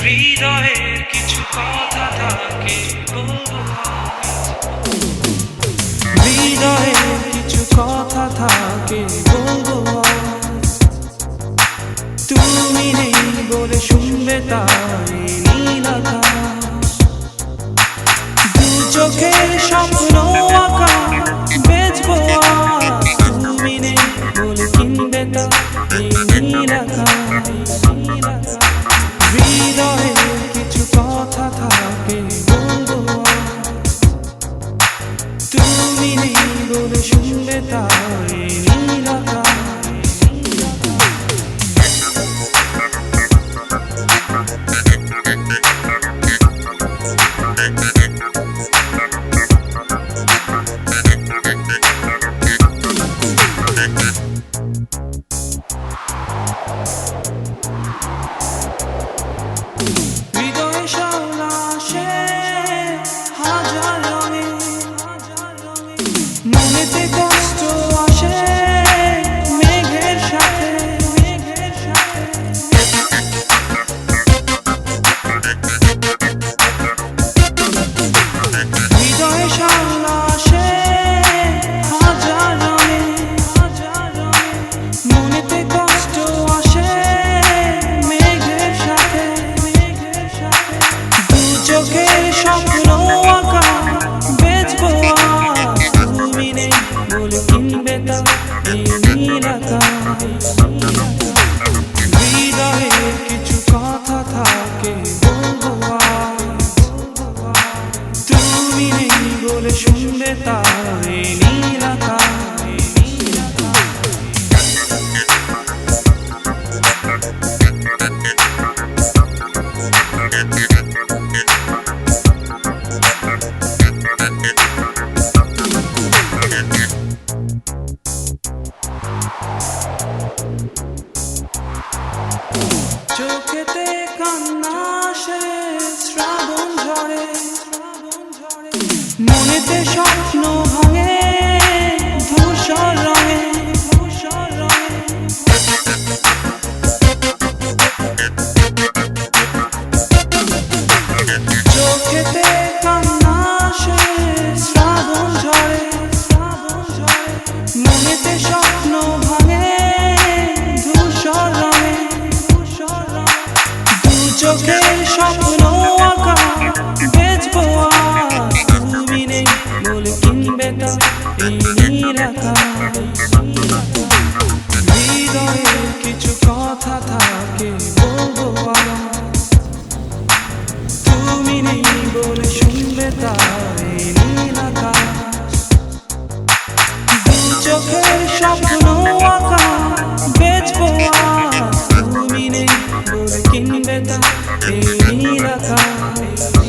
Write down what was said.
হৃদয়ের কিছু কথা থাকে বলবো, হৃদয়ের কিছু কথা থাকে বলবো, তুমি নেই বলে শুনবে তাই নীল আকাশ, দু চোখের স্বপ্ন আঁকা বেচবো আজ, তুমি নেই বলে কিনবে তাই নীল আকাশ। হৃদয়ের কিছু কথা থাকে বলবো, তুমি নেই বলে শুনবে তাই নীল আকাশ। মনেতে কষ্ট আসে মেঘের সাথে, হৃদয়ে শাওলা আসে হাজার রঙে, মনেতে কষ্ট আসে মেঘের সাথে, দু চোখের স্বপ্ন আঁকা বেচবো আজ, তুমি নেই বলে কিনবে তাই নীল আকাশ। হৃদয়ে কিছু কথা থাকে বলবো আজ, তুমি নেই বলে শুনবে তাই নীল আকাশ। চোখেতে কান্না আসে শ্রাবণ ঝরে, মনেতে স্বপ্ন ভাঙে ধূসর রঙে, চোখেতে কান্না আসে শ্রাবণ ঝরে, মনেতে স্বপ্ন ভাঙে ধূসর রঙে, দু চোখের স্বপ্ন আঁকা বেচবো আজ, তুমি নেই বলে কিনবে তাই নীল আকাশ। হৃদয়ের কিছু কথা থাকে বলবো আজ, তুমি নেই বলে শুনবে তাই নীল আকাশ। দু চোখের স্বপ্ন আঁকা বেচবো আজ, তুমি নেই বলে কিনবে তাই নীল আকাশ।